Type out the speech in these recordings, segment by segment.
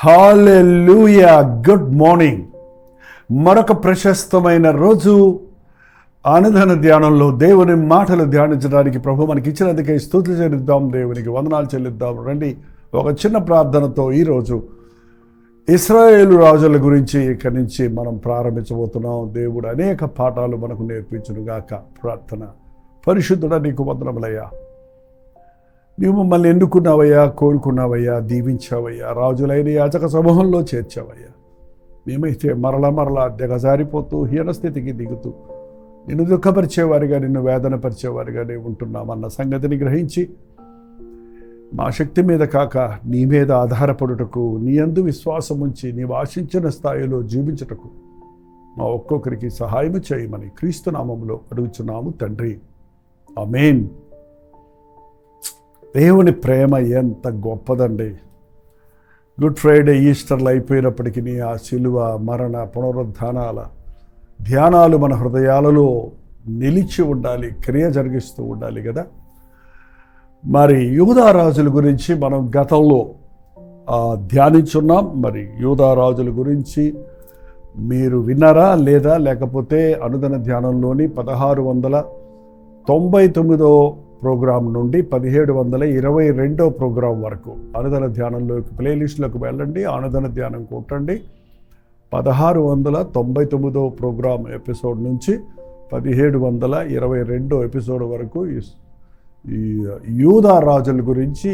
హల్లెలూయా. Good morning. మరొక ప్రశస్తమైన రోజు అనుదిన ధ్యానంలో దేవుని మాటలు ధ్యానించడానికి ప్రభు మనకి ఇచ్చినందుకే స్తుతులు చెల్లిద్దాం, దేవునికి వందనాలు చెల్లిద్దాం. రండి ఒక చిన్న ప్రార్థనతో ఈరోజు ఇశ్రాయేలు రాజుల గురించి ఇక్కడి నుంచి మనం ప్రారంభించబోతున్నాం. దేవుడు అనేక పాఠాలు మనకు నేర్పించునుగాక. ప్రార్థన. పరిశుద్ధుడా, నీకు వందనములయ్యా. నీవు మమ్మల్ని ఎన్నుకున్నావయ్యా, కోరుకున్నావయ్యా, దీవించావయ్యా, రాజులైన యాజక సమూహంలో చేర్చావయ్యా. మేమైతే మరలా దిగజారిపోతూ హీనస్థితికి దిగుతూ నిన్ను దుఃఖపరిచేవారిగా, నిన్ను వేదనపరిచేవారిగానే ఉంటున్నామన్న సంగతిని గ్రహించి మా శక్తి మీద కాక నీ మీద ఆధారపడుటకు, నీ యందు విశ్వాసం ఉంచి నీవు ఆశించిన స్థాయిలో జీవించుటకు మా ఒక్కొక్కరికి సహాయం చేయమని క్రీస్తు నామములో అడుగుచున్నాము తండ్రి. ఆమేన్. దేవుని ప్రేమ ఎంత గొప్పదండి. గుడ్ ఫ్రైడే, ఈస్టర్లు అయిపోయినప్పటికీ ఆ శిలువ, మరణ, పునరుద్ధానాల ధ్యానాలు మన హృదయాలలో నిలిచి ఉండాలి, క్రియ జరిగిస్తూ ఉండాలి కదా. మరి యూదారాజుల గురించి మనం గతంలో ధ్యానించున్నాం. మరి యూదారాజుల గురించి మీరు విన్నారా లేదా? లేకపోతే అనుదిన ధ్యానంలోని 1699 ప్రోగ్రాం నుండి 1722 ప్రోగ్రాం వరకు అనుదిన ధ్యానంలోకి ప్లేలిస్టులకు వెళ్ళండి, అనుదిన ధ్యానం కొట్టండి. 1699 ప్రోగ్రాం ఎపిసోడ్ నుంచి 1722 ఎపిసోడ్ వరకు ఈ యూదా రాజుల గురించి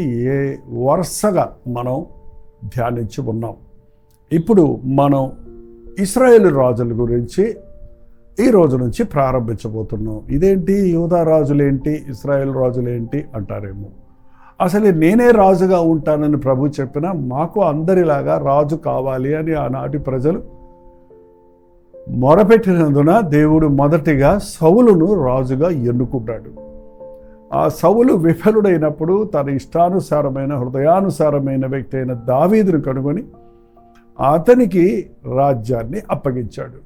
వరుసగా మనం ధ్యానించి ఉన్నాం. ఇప్పుడు మనం ఇశ్రాయేలు రాజుల గురించి ఈ రోజు నుంచి ప్రారంభించబోతున్నాం. ఇదేంటి, యూదా రాజులేంటి, ఇశ్రాయేల్ రాజులేంటి అంటారేమో. అసలు నేనే రాజుగా ఉంటానని ప్రభు చెప్పినా మాకు అందరిలాగా రాజు కావాలి అని ఆనాటి ప్రజలు మొరపెట్టినందున దేవుడు మొదటిగా సౌలును రాజుగా ఎన్నుకుంటాడు. ఆ సౌలు విఫలుడైనప్పుడు తన ఇష్టానుసారమైన, హృదయానుసారమైన వ్యక్తి అయిన దావీదును కనుగొని అతనికి రాజ్యాన్ని అప్పగించాడు.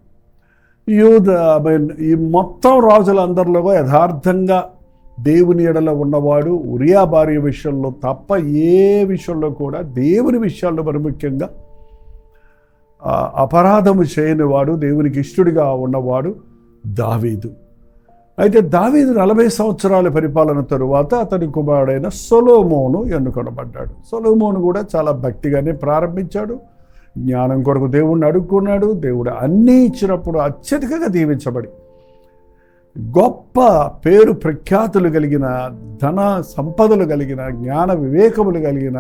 ఈ మొత్తం రాజులందరిలో యథార్థంగా దేవుని ఎడల ఉన్నవాడు ఉరియా భార్య విషయంలో తప్ప ఏ విషయంలో కూడా, దేవుని విషయాల్లో మరి ముఖ్యంగా అపరాధము చేయని వాడు, దేవునికి ఇష్టడిగా ఉన్నవాడు దావీదు. అయితే దావీదు 40 సంవత్సరాల పరిపాలన తరువాత అతని కుమారుడైన సొలొమోను ఎన్నుకొనబడ్డాడు. సొలొమోను కూడా చాలా భక్తిగానే ప్రారంభించాడు. జ్ఞానం కొరకు దేవుణ్ణి అడుక్కున్నాడు. దేవుడు అన్నీ ఇచ్చినప్పుడు అత్యధికంగా దీవించబడి గొప్ప పేరు ప్రఖ్యాతులు కలిగిన, ధన సంపదలు కలిగిన, జ్ఞాన వివేకములు కలిగిన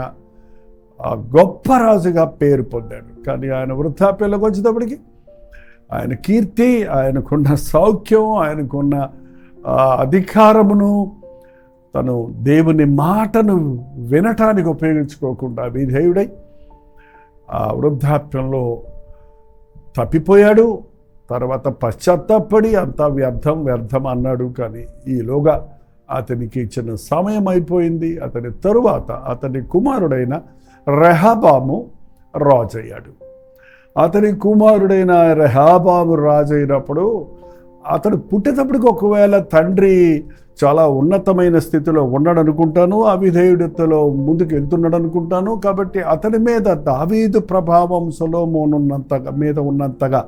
గొప్ప రాజుగా పేరు పొందాడు. కానీ ఆయన వృద్ధాప్యంలోకి వచ్చేటప్పటికి ఆయన కీర్తి, ఆయనకున్న సౌఖ్యం, ఆయనకున్న అధికారమును తను దేవుని మాటను వినటానికి ఉపయోగించుకోకుండా విధేయుడై ఆ వృద్ధాప్యంలో తప్పిపోయాడు. తర్వాత పశ్చాత్తాపడి అంతా వ్యర్థం అన్నాడు. కానీ ఈలోగా అతనికి ఇచ్చిన సమయం అయిపోయింది. అతని తరువాత అతని కుమారుడైన రెహబాము రాజయ్యాడు. అతని కుమారుడైన రెహబాము రాజైనప్పుడు అతడు పుట్టేటప్పటికి ఒకవేళ తండ్రి చాలా ఉన్నతమైన స్థితిలో ఉన్నాడు అనుకుంటాను, అవిధేయుడితో ముందుకు వెళ్తున్నాడు అనుకుంటాను. కాబట్టి అతని మీద దావీదు ప్రభావం సొలొమోను మీద ఉన్నంతగా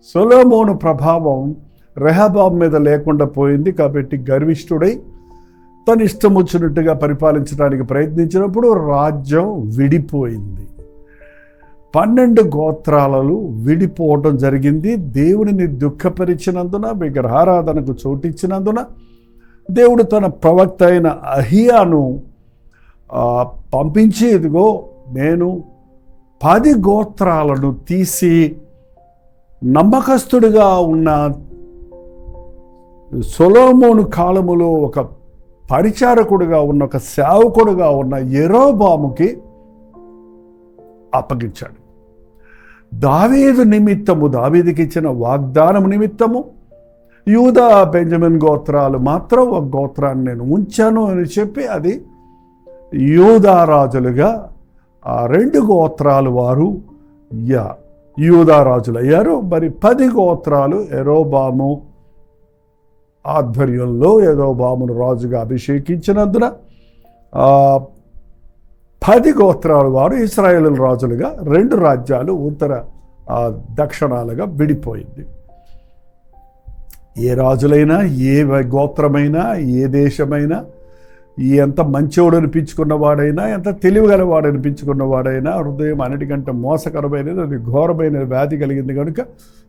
సొలొమోను ప్రభావం రెహబాము మీద లేకుండా పోయింది. కాబట్టి గర్విష్ఠుడై తన ఇష్టం వచ్చినట్టుగా పరిపాలించడానికి ప్రయత్నించినప్పుడు రాజ్యం విడిపోయింది. 12 గోత్రాలలో విడిపోవటం జరిగింది. దేవుడిని దుఃఖపరిచినందున, విగ్రహారాధనకు చోటిచ్చినందున దేవుడు తన ప్రవక్త అయిన అహియాను పంపించి, ఇదిగో నేను 10 గోత్రాలను తీసి నమ్మకస్తుడిగా ఉన్న సొలొమోను కాలములో ఒక పరిచారకుడుగా ఉన్న, ఒక సేవకుడుగా ఉన్న యెరోబాముకి అప్పగించాడు. దావీదు నిమిత్తము, దావీదుకి ఇచ్చిన వాగ్దానం నిమిత్తము యూదా, బెంజమిన్ గోత్రాలు మాత్రం ఒక గోత్రాన్ని నేను ఉంచాను అని చెప్పి అది యూదా రాజులుగా ఆ 2 గోత్రాలు వారు యూదా రాజులు అయ్యారు. మరి 10 గోత్రాలు యెరోబాము ఆధ్వర్యంలో యెరోబామును రాజుగా అభిషేకించినందున 10 గోత్రాల వారు ఇశ్రాయేలు రాజులుగా 2 రాజ్యాలు ఉత్తర దక్షిణాలుగా విడిపోయింది. ఏ రాజులైనా, ఏ గోత్రమైనా, ఏ దేశమైనా, ఎంత మంచోడు అనిపించుకున్నవాడైనా, ఎంత తెలివిగలవాడు అనిపించుకున్నవాడైనా హృదయం అన్నిటికంటే మోసకరమైనది, అది ఘోరమైన వ్యాధి కలిగింది కనుక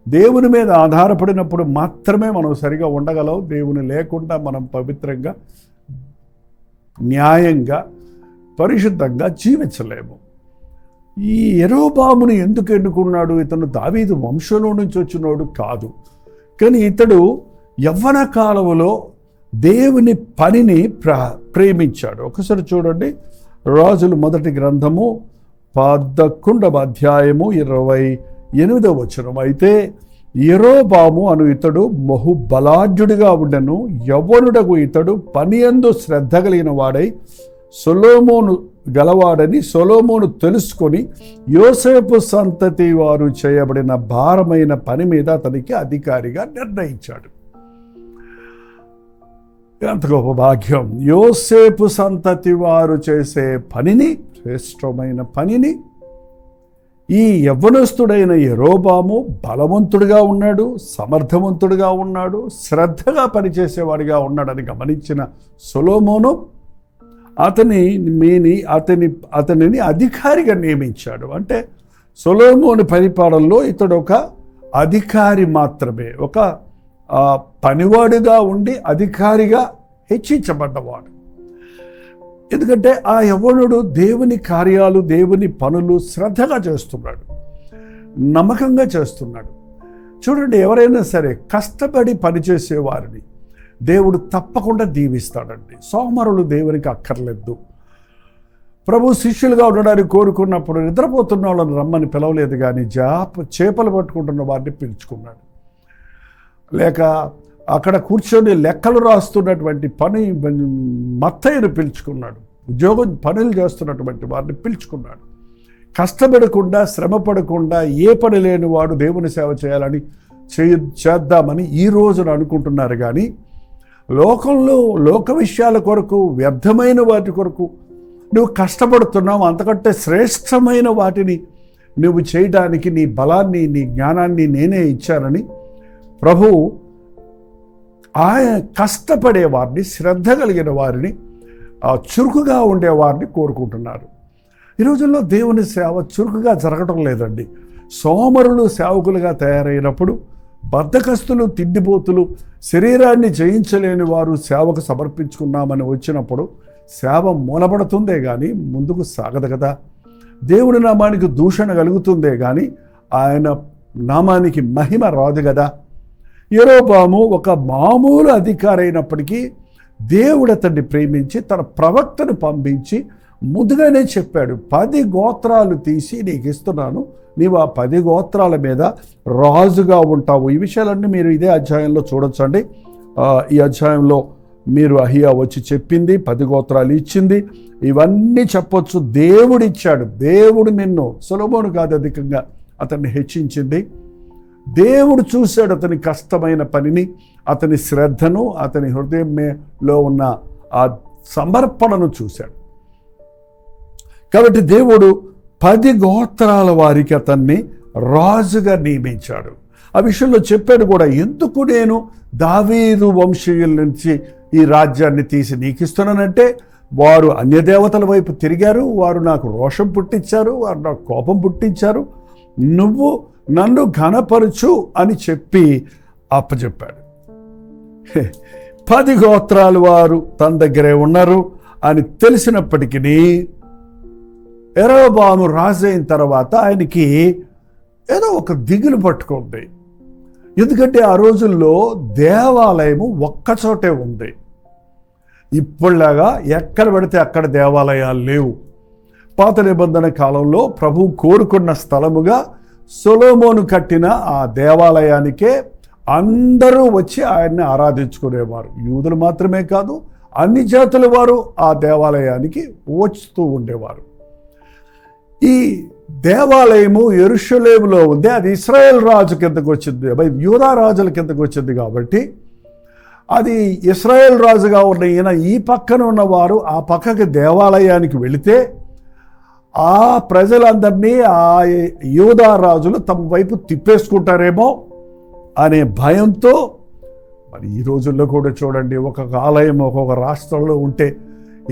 దేవుని మీద ఆధారపడినప్పుడు మాత్రమే మనం సరిగా ఉండగలం. దేవుని లేకుండా మనం పవిత్రంగా, న్యాయంగా, పరిశుద్ధంగా జీవించలేము. ఈ యెరోబామును ఎందుకు ఎన్నుకున్నాడు? ఇతను దావీదు వంశంలో నుంచి వచ్చినోడు కాదు, కానీ ఇతడు యవ్వన కాలంలో దేవుని పనిని ప్రేమించాడు. ఒకసారి చూడండి, రాజుల మొదటి గ్రంథము 11వ అధ్యాయము 28వ వచనం. అయితే యెరోబాము అను ఇతడు బహుబలాఢ్యుడిగా ఉండెను. యవ్వనుడకు ఇతడు పనియందు శ్రద్ధ కలిగిన వాడై సొలొమోను గలవాడని సొలొమోను తెలుసుకొని యోసేపు సంతతి వారు చేయబడిన భారమైన పని మీద అతనికి అధికారిగా నిర్ణయించాడు. ఎంత గొప్ప భాగ్యం! యోసేపు సంతతి వారు చేసే పనిని, శ్రేష్టమైన పనిని ఈ యవ్వనస్తుడైన యెరోబాము బలవంతుడిగా ఉన్నాడు, సమర్థవంతుడిగా ఉన్నాడు, శ్రద్ధగా పనిచేసేవాడిగా ఉన్నాడని గమనించిన సొలొమోను అతనిని అధికారిగా నియమించాడు. అంటే సొలొమోను పరిపాలనలో ఇతడు ఒక అధికారి మాత్రమే, ఒక పనివాడిగా ఉండి అధికారిగా హెచ్చించబడ్డవాడు. ఎందుకంటే ఆ యవ్వనుడు దేవుని కార్యాలు, దేవుని పనులు శ్రద్ధగా చేస్తున్నాడు, నమ్మకంగా చేస్తున్నాడు. చూడండి, ఎవరైనా సరే కష్టపడి పనిచేసేవారిని దేవుడు తప్పకుండా దీవిస్తాడండి. సోమరులు దేవునికి అక్కర్లేదు. ప్రభు శిష్యులుగా ఉండడానికి కోరుకున్నప్పుడు నిద్రపోతున్న వాళ్ళని రమ్మని పిలవలేదు, కానీ చేపలు పట్టుకుంటున్న వారిని పిలుచుకున్నాడు. లేక అక్కడ కూర్చొని లెక్కలు రాస్తున్నటువంటి మత్తయ్యను పిలుచుకున్నాడు. ఉద్యోగం పనులు చేస్తున్నటువంటి వారిని పిలుచుకున్నాడు. కష్టపడకుండా, శ్రమ పడకుండా, ఏ పని లేని వాడు దేవుని సేవ చేయాలని చేద్దామని ఈ రోజున అనుకుంటున్నారు. కానీ లోకంలో లోక విషయాల కొరకు, వ్యర్థమైన వాటి కొరకు నువ్వు కష్టపడుతున్నావు. అంతకంటే శ్రేష్టమైన వాటిని నువ్వు చేయడానికి నీ బలాన్ని, నీ జ్ఞానాన్ని నేనే ఇచ్చానని ప్రభువు ఆయన కష్టపడేవారిని, శ్రద్ధ కలిగిన వారిని, చురుకుగా ఉండేవారిని కోరుకుంటున్నారు. ఈ రోజుల్లో దేవుని సేవ చురుకుగా జరగడం లేదండి. సోమరులు సేవకులుగా తయారైనప్పుడు, బద్ధకస్తులు, తిండిపోతులు, శరీరాన్ని జయించలేని వారు సేవకు సమర్పించుకున్నామని వచ్చినప్పుడు సేవ మూలపడుతుందే కానీ ముందుకు సాగదు కదా. దేవుని నామానికి దూషణ కలుగుతుందే కానీ ఆయన నామానికి మహిమ రాదు కదా. యెరోబాము ఒక మామూలు అధికారి అయినప్పటికీ దేవుడు అతన్ని ప్రేమించి తన ప్రవక్తను పంపించి ముందుగానే చెప్పాడు, 10 గోత్రాలు తీసి నీకు ఇస్తున్నాను, నీవు ఆ 10 గోత్రాల మీద రాజుగా ఉంటావు. ఈ విషయాలన్నీ మీరు ఇదే అధ్యాయంలో చూడొచ్చండి. ఈ అధ్యాయంలో మీరు అహియా వచ్చి చెప్పింది, 10 గోత్రాలు ఇచ్చింది, ఇవన్నీ చెప్పొచ్చు. దేవుడు ఇచ్చాడు. దేవుడు నిన్ను, సొలొమోను కాదు అధికంగా అతన్ని హెచ్చించింది. దేవుడు చూశాడు అతని కష్టమైన పనిని, అతని శ్రద్ధను, అతని హృదయంలో ఉన్న ఆ సమర్పణను చూశాడు. కాబట్టి దేవుడు 10 గోత్రాల వారికి అతన్ని రాజుగా నియమించాడు. ఆ విషయంలో చెప్పాడు కూడా, ఎందుకు నేను దావీదు వంశీయుల నుంచి ఈ రాజ్యాన్ని తీసి నీకు ఇస్తున్నానంటే, వారు అన్యదేవతల వైపు తిరిగారు, వారు నాకు రోషం పుట్టించారు, వారు నాకు కోపం పుట్టించారు, నువ్వు నన్ను ఘనపరచు అని చెప్పి అప్పచెప్పాడు. 10 గోత్రాలు వారు తన దగ్గరే ఉన్నారు అని తెలిసినప్పటికీ యెరోబాము రాజు అయిన తర్వాత ఆయనకి ఏదో ఒక దిగులు పట్టుకుంది. ఎందుకంటే ఆ రోజుల్లో దేవాలయము ఒక్కచోటే ఉంది. ఇప్పుడులాగా ఎక్కడ పడితే అక్కడ దేవాలయాలు లేవు. పాత నిబంధన కాలంలో ప్రభువు కోరుకున్న స్థలముగా సొలొమోను కట్టిన ఆ దేవాలయానికే అందరూ వచ్చి ఆయన్ని ఆరాధించుకునేవారు. యూదులు మాత్రమే కాదు, అన్ని జాతుల వారు ఆ దేవాలయానికి వస్తూ ఉండేవారు. ఈ దేవాలయము యెరూషలేములో ఉంది. అది ఇశ్రాయేల్ రాజు కిందకు వచ్చింది, యూదా రాజుల కిందకు వచ్చింది. కాబట్టి అది ఇశ్రాయేల్ రాజుగా ఉన్న ఈయన ఈ పక్కన ఉన్నవారు ఆ పక్కకి దేవాలయానికి వెళితే ఆ ప్రజలందరినీ ఆ యూదా రాజులు తమ వైపు తిప్పేసుకుంటారేమో అనే భయంతో, మరి ఈ రోజుల్లో కూడా చూడండి, ఒక్కొక్క ఆలయం ఒక్కొక్క రాష్ట్రంలో ఉంటే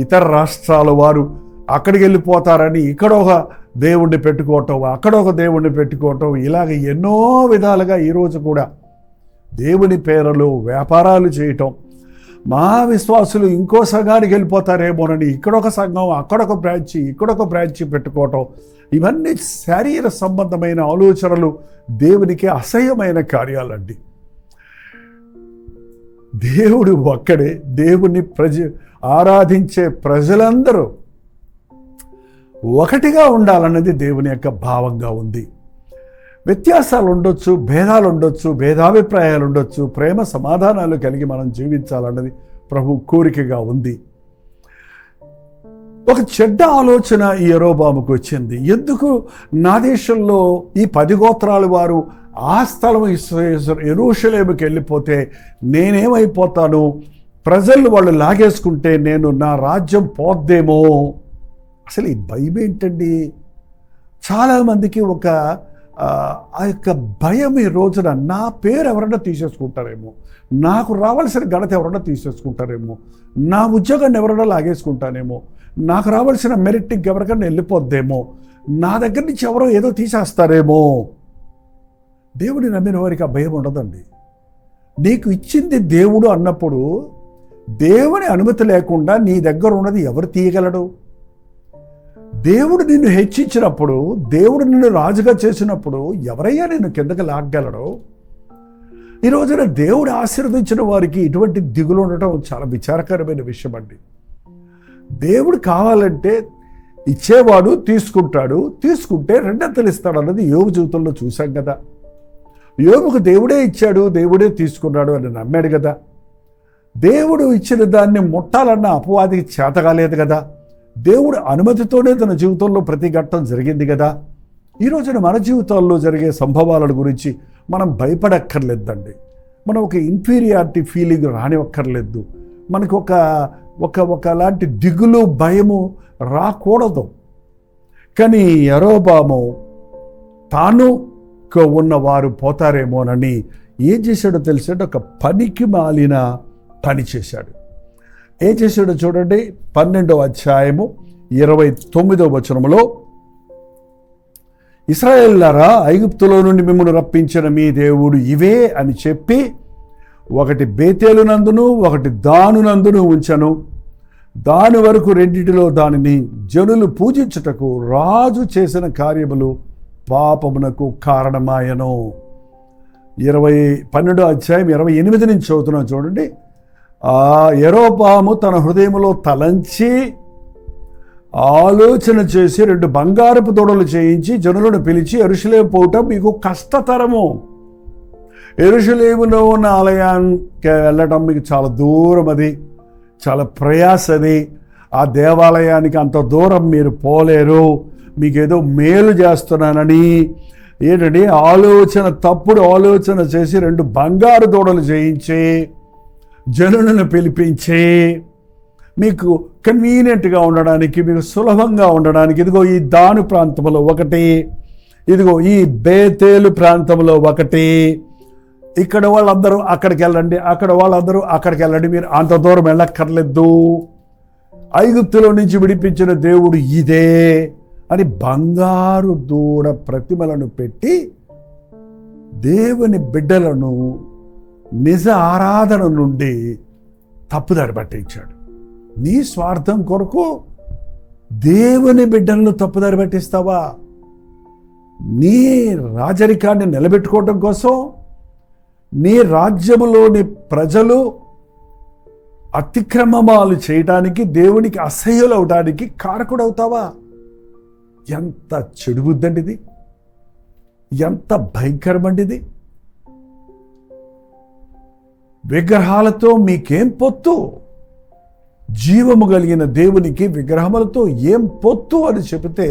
ఇతర రాష్ట్రాల వారు అక్కడికి వెళ్ళిపోతారని ఇక్కడ ఒక దేవుణ్ణి పెట్టుకోవటం, అక్కడ ఒక దేవుణ్ణి పెట్టుకోవటం, ఇలాగ ఎన్నో విధాలుగా ఈరోజు కూడా దేవుని పేరులో వ్యాపారాలు చేయటం, మా విశ్వాసులు ఇంకో సంఘానికి వెళ్ళిపోతారేమోనని ఇక్కడొక సంఘం, అక్కడొక బ్రాంచి, ఇక్కడొక బ్రాంచి పెట్టుకోవటం, ఇవన్నీ శారీర సంబంధమైన ఆలోచనలు, దేవునికి అసహ్యమైన కార్యాలండి. దేవుడు ఒక్కడే. దేవుని ఆరాధించే ప్రజలందరూ ఒకటిగా ఉండాలన్నది దేవుని యొక్క భావంగా ఉంది. వ్యత్యాసాలు ఉండొచ్చు, భేదాలు ఉండొచ్చు, భేదాభిప్రాయాలు ఉండొచ్చు, ప్రేమ సమాధానాలు కలిగి మనం జీవించాలన్నది ప్రభు కోరికగా ఉంది. ఒక చెడ్డ ఆలోచన ఈ యెరోబాముకు వచ్చింది. ఎందుకు నా దేశంలో ఈ 10 గోత్రాల వారు ఆ స్థలం యెరూషలేముకి వెళ్ళిపోతే నేనేమైపోతాను, ప్రజలు వాళ్ళు లాగేసుకుంటే నా రాజ్యం పోద్దేమో. అసలు ఈ భయం ఏంటండి? చాలామందికి ఆ యొక్క భయం ఈ రోజున, నా పేరు ఎవరైనా తీసేసుకుంటారేమో, నాకు రావాల్సిన ఘనత ఎవరైనా తీసేసుకుంటారేమో, నా ఉద్యోగాన్ని ఎవరైనా లాగేసుకుంటానేమో, నాకు రావాల్సిన మెరిట్ ఎవరికైనా వెళ్ళిపోద్దేమో, నా దగ్గర నుంచి ఎవరో ఏదో తీసేస్తారేమో. దేవుడిని నమ్మిన వారికి ఆ భయం ఉండదండి. నీకు ఇచ్చింది దేవుడు అన్నప్పుడు దేవుని అనుమతి లేకుండా నీ దగ్గర ఉన్నది ఎవరు తీయగలడు? దేవుడు నిన్ను హెచ్చించినప్పుడు, దేవుడు నిన్ను రాజుగా చేసినప్పుడు ఎవరయ్యా నిన్ను కిందకి లాగగలడు? ఈ రోజున దేవుడు ఆశీర్వదించిన వారికి ఇటువంటి దిగులు ఉండటం చాలా విచారకరమైన విషయం అండి. దేవుడు కావాలంటే ఇచ్చేవాడు, తీసుకుంటాడు, తీసుకుంటే రెండంతలు ఇస్తాడు అన్నది యోబు జీవితంలో చూశాం కదా. యోబుకు దేవుడే ఇచ్చాడు, దేవుడే తీసుకున్నాడు అని నమ్మాడు కదా. దేవుడు ఇచ్చిన దాన్ని ముట్టాలన్న అపవాదికి చేత కాలేదు కదా. దేవుడు అనుమతితోనే తన జీవితంలో ప్రతి ఘట్టం జరిగింది కదా. ఈ రోజున మన జీవితాల్లో జరిగే సంభవాల గురించి మనం భయపడక్కర్లేదండి. మనం ఒక ఇన్ఫీరియారిటీ ఫీలింగ్ రానివ్వక్కర్లేదు. మనకు ఒకలాంటి దిగులు, భయము రాకూడదు. కానీ యెరోబాము తాను ఉన్నవారు పోతారేమోనని ఏం చేశాడో తెలిసాడు? ఒక పనికి మాలిన పని చేశాడు. ఏం చేశాడో చూడండి. 12వ అధ్యాయము 29వ వచనములో, ఇశ్రాయేలులారా, ఐగుప్తులో నుండి మిమ్మల్ని రప్పించిన మీ దేవుడు ఇవే అని చెప్పి, ఒకటి బేతేలునందును ఒకటి దానునందును ఉంచను. దాని వరకు రెండిటిలో దానిని జనులు పూజించుటకు రాజు చేసిన కార్యములు పాపమునకు కారణమాయను. 12వ అధ్యాయం 28 నుంచి చదువుతున్నాం చూడండి. యెరోబాము తన హృదయంలో తలంచి ఆలోచన చేసి 2 బంగారపు దూడలు చేయించి జనులను పిలిచి, యెరూషలేము పోవటం మీకు కష్టతరము, యెరూషలేములో ఉన్న ఆలయానికి వెళ్ళటం మీకు చాలా దూరం, అది చాలా ప్రయాసది, ఆ దేవాలయానికి అంత దూరం మీరు పోలేరు, మీకేదో మేలు చేస్తున్నానని ఏంటంటే తప్పుడు ఆలోచన చేసి 2 బంగారు దూడలు చేయించి జనులను పిలిపించి మీకు కన్వీనియంట్గా ఉండడానికి, మీకు సులభంగా ఉండడానికి, ఇదిగో ఈ దాను ప్రాంతంలో ఒకటి, ఇదిగో ఈ బేతేలు ప్రాంతంలో ఒకటి, ఇక్కడ వాళ్ళందరూ అక్కడికి వెళ్ళండి, అక్కడ వాళ్ళందరూ అక్కడికి వెళ్ళండి, మీరు అంత దూరం వెళ్ళక్కర్లేదు, ఐగుప్తులో నుంచి విడిపించిన దేవుడు ఇదే అని బంగారు దూడ ప్రతిమలను పెట్టి దేవుని బిడ్డలను నిజ ఆరాధన నుండి తప్పుదారి పట్టించాడు. నీ స్వార్థం కొరకు దేవుని బిడ్డలను తప్పుదారి పట్టిస్తావా? నీ రాజరికాన్ని నిలబెట్టుకోవటం కోసం, నీ రాజ్యములోని ప్రజలు అతిక్రమమాలు చేయటానికి, దేవునికి అసహ్యులు అవడానికి కారకుడవుతావా? ఎంత చెడు బుద్ధండి ఇది! ఎంత భయంకరమండిది! విగ్రహాలతో మీకేం పొత్తు? జీవము కలిగిన దేవునికి విగ్రహములతో ఏం పొత్తు అని చెబితే,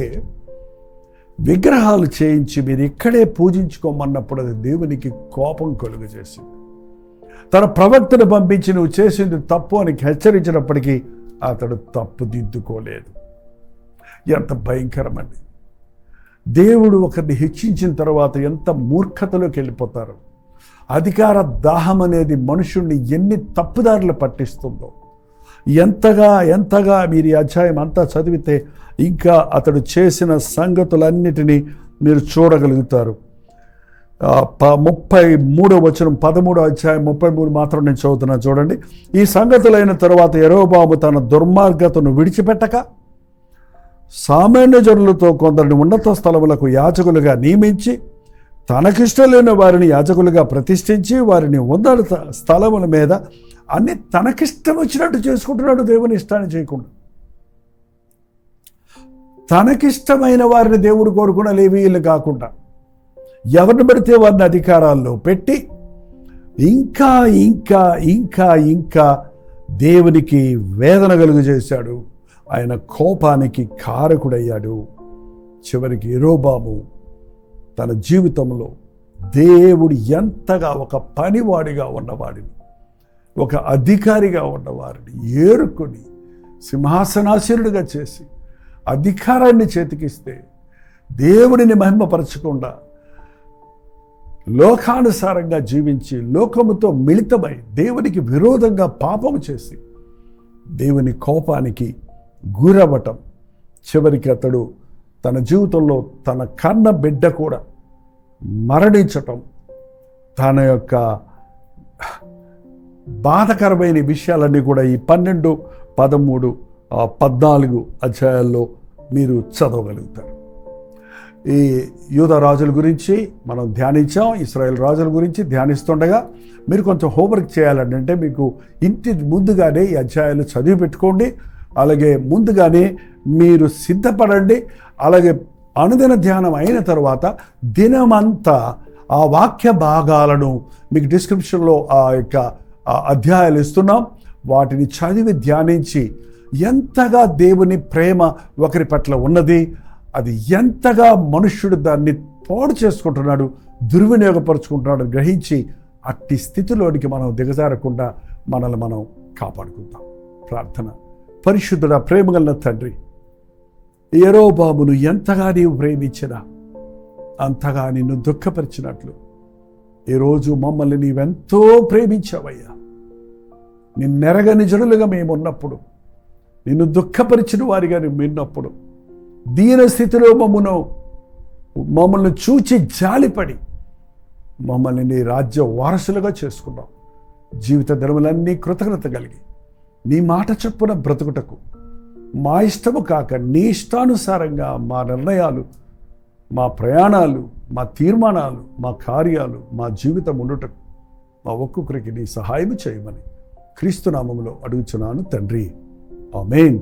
విగ్రహాలు చేయించి మీరు ఇక్కడే పూజించుకోమన్నప్పుడు అది దేవునికి కోపం కలుగజేసింది. తన ప్రవక్తను పంపించి నువ్వు చేసింది తప్పు అని హెచ్చరించినప్పటికీ అతడు తప్పు దిద్దుకోలేదు. ఎంత భయంకరమండి. దేవుడు ఒకరిని హెచ్చించిన తర్వాత ఎంత మూర్ఖతలోకి వెళ్ళిపోతారు. అధికార దాహం అనేది మనుషుణ్ణి ఎన్ని తప్పుదారులు పట్టిస్తుందో, ఎంతగా మీరు ఈ అధ్యాయం అంతా చదివితే ఇంకా అతడు చేసిన సంగతులన్నిటినీ మీరు చూడగలుగుతారు. 33వ వచనం, 13వ అధ్యాయం 33 మాత్రం నేను చదువుతున్నా చూడండి. ఈ సంగతులైన తరువాత యెరోబాము తన దుర్మార్గతను విడిచిపెట్టక సామాన్య జనులతో కొందరిని ఉన్నత స్థలములకు యాజకులుగా నియమించి తనకిష్టం లేని వారిని యాజకులుగా ప్రతిష్ఠించి వారిని ఉన్నత స్థలముల మీద అన్ని తనకిష్టం వచ్చినట్టు చేసుకుంటున్నాడు. దేవుని ఇష్టాన్ని చేయకుండా తనకిష్టమైన వారిని దేవుడు కోరుకున్న లేవీయులు కాకుండా ఎవరిని పడితే వారిని అధికారాల్లో పెట్టి ఇంకా ఇంకా ఇంకా ఇంకా దేవునికి వేదన కలుగు చేశాడు. ఆయన కోపానికి కారకుడయ్యాడు. చివరికి యెరోబాము తన జీవితంలో దేవుడు ఎంతగా ఒక పనివాడిగా ఉన్నవాడిని, ఒక అధికారిగా ఉన్నవారిని ఏరుకొని సింహాసనాసీనుడిగా చేసి అధికారాన్ని చేతికిస్తే దేవుడిని మహిమపరచకుండా లోకానుసారంగా జీవించి లోకముతో మిళితమై దేవునికి విరోధంగా పాపము చేసి దేవుని కోపానికి గురవ్వటం, చివరికి అతడు తన జీవితంలో తన కన్న బిడ్డ కూడా మరణించటం, తన యొక్క బాధకరమైన విషయాలన్నీ కూడా ఈ 12, 13, 14 అధ్యాయాల్లో మీరు చదవగలుగుతారు. ఈ యూదా రాజుల గురించి మనం ధ్యానించాం. ఇశ్రాయేల్ రాజుల గురించి ధ్యానిస్తుండగా మీరు కొంచెం హోంవర్క్ చేయాలంటే మీకు ఇంటి ముందుగానే ఈ అధ్యాయాలు చదివి పెట్టుకోండి. అలాగే ముందుగానే మీరు సిద్ధపడండి. అలాగే అనుదిన ధ్యానం అయిన తర్వాత దినమంతా ఆ వాక్య భాగాలను మీకు డిస్క్రిప్షన్లో ఆ యొక్క అధ్యాయాలు ఇస్తున్నాం. వాటిని చదివి ధ్యానించి ఎంతగా దేవుని ప్రేమ ఒకరి పట్ల ఉన్నది, అది ఎంతగా మనుష్యుడు దాన్ని పాడు చేసుకుంటున్నాడు, దుర్వినియోగపరుచుకుంటున్నాడు గ్రహించి అట్టి స్థితిలోనికి మనం దిగజారకుండా మనల్ని మనం కాపాడుకుందాం. ప్రార్థన. పరిశుద్ధుడా, ప్రేమగల తండ్రి, యెరోబామును ఎంతగా నీవు ప్రేమించినా అంతగా నిన్ను దుఃఖపరిచినట్లు ఈరోజు మమ్మల్ని నీవెంతో ప్రేమించావయ్యా. నిన్నెరగని జనులుగా మేమున్నప్పుడు, నిన్ను దుఃఖపరిచిన వారిగా నువ్వు విన్నప్పుడు, దీన స్థితిలో మమ్మల్ని చూచి జాలిపడి మమ్మల్ని నీ రాజ్య వారసులుగా చేసుకున్నావు. జీవిత దినములన్నీ కృతజ్ఞత కలిగి నీ మాట చొప్పున బ్రతుకుటకు, మా ఇష్టము కాక నీ ఇష్టానుసారంగా మా నిర్ణయాలు, మా ప్రయాణాలు, మా తీర్మానాలు, మా కార్యాలు, మా జీవితం ఉండుటకు మా ఒక్కొక్కరికి నీ సహాయం చేయమని క్రీస్తు నామములో అడుగుచున్నాను తండ్రి. ఆమేన్.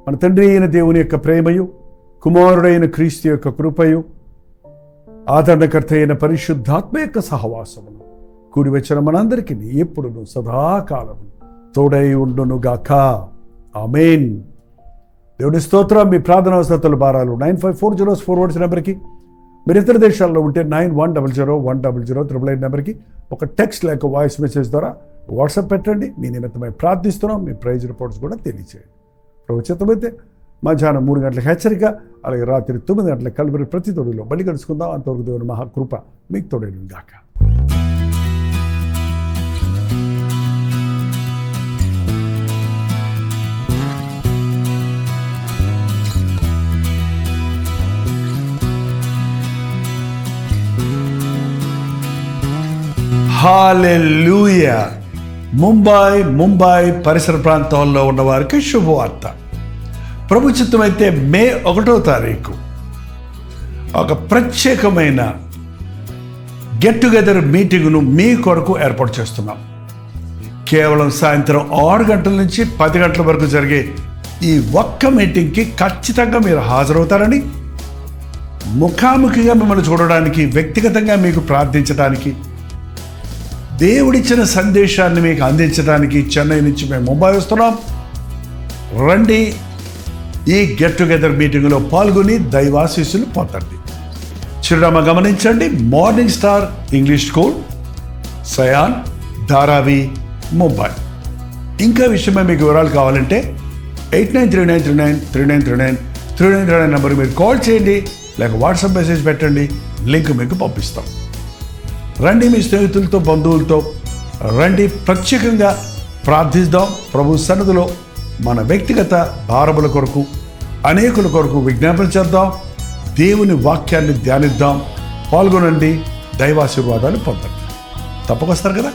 మన తండ్రి అయిన దేవుని యొక్క ప్రేమయు, కుమారుడైన క్రీస్తు యొక్క కృపయు, ఆదరణకర్త అయిన పరిశుద్ధాత్మ యొక్క సహవాసమును కూడి వచ్చిన మనందరికీ ఎప్పుడును సదాకాలము తోడై ఉండునుగాక. ఆమేన్. దేవుని స్తోత్రం. మీ ప్రార్థన అవసరతలు భారాలు 954041 నెంబర్కి, మీరు ఇతర దేశాల్లో ఉంటే 91001008 నెంబర్కి ఒక టెక్స్ట్ లేక వాయిస్ మెసేజ్ ద్వారా వాట్సాప్ పెట్టండి. మీ నిమిత్తమై ప్రార్థిస్తున్నాం. మీ ప్రైజ్ రిపోర్ట్స్ కూడా తెలియచేయండి. ప్రభుత్వమైతే మధ్యాహ్నం 3 గంటలకు హెచ్చరిక, అలాగే రాత్రి 9 గంటలకు కలుపురి ప్రతి తోడులో బలి కలుసుకుందాం. అంతవరకు దేవుని మహాకృప మీకు తోడేను గాక. హల్లెలూయా. ముంబై పరిసర ప్రాంతాల్లో ఉన్న వారికి శుభవార్త. ప్రభు చిత్తమైతే మే 1వ తారీఖు ఒక ప్రత్యేకమైన గెట్ టుగెదర్ మీటింగ్ను మీ కొరకు ఏర్పాటు చేస్తున్నాం. కేవలం సాయంత్రం 6 గంటల నుంచి 10 గంటల వరకు జరిగే ఈ ఒక్క మీటింగ్కి ఖచ్చితంగా మీరు హాజరవుతారని, ముఖాముఖిగా మిమ్మల్ని చూడడానికి, వ్యక్తిగతంగా మీకు ప్రార్థించడానికి, దేవుడిచ్చిన సందేశాన్ని మీకు అందించడానికి చెన్నై నుంచి మేము ముంబై వస్తున్నాం. రండి, ఈ గెట్ టుగెదర్ మీటింగ్లో పాల్గొని దైవాశీస్సులు పొందండి. చిరునామా గమనించండి. Morning star English school, సయాన్, Dharavi, Mumbai. ఇంకా విషయమై మీకు వివరాలు కావాలంటే 8939393939 399 నెంబర్ మీరు కాల్ చేయండి, లేక వాట్సాప్ మెసేజ్ పెట్టండి, లింక్ మీకు పంపిస్తాం. రండి, మీ స్నేహితులతో, బంధువులతో రండి, ప్రత్యేకంగా ప్రార్థిద్దాం. ప్రభు సన్నిధిలో మన వ్యక్తిగత భారముల కొరకు, అనేకుల కొరకు విజ్ఞాపన చేద్దాం. దేవుని వాక్యాన్ని ధ్యానిద్దాం. పాల్గొనండి, దైవాశీర్వాదాలు పొందండి. తప్పకొస్తారు కదా.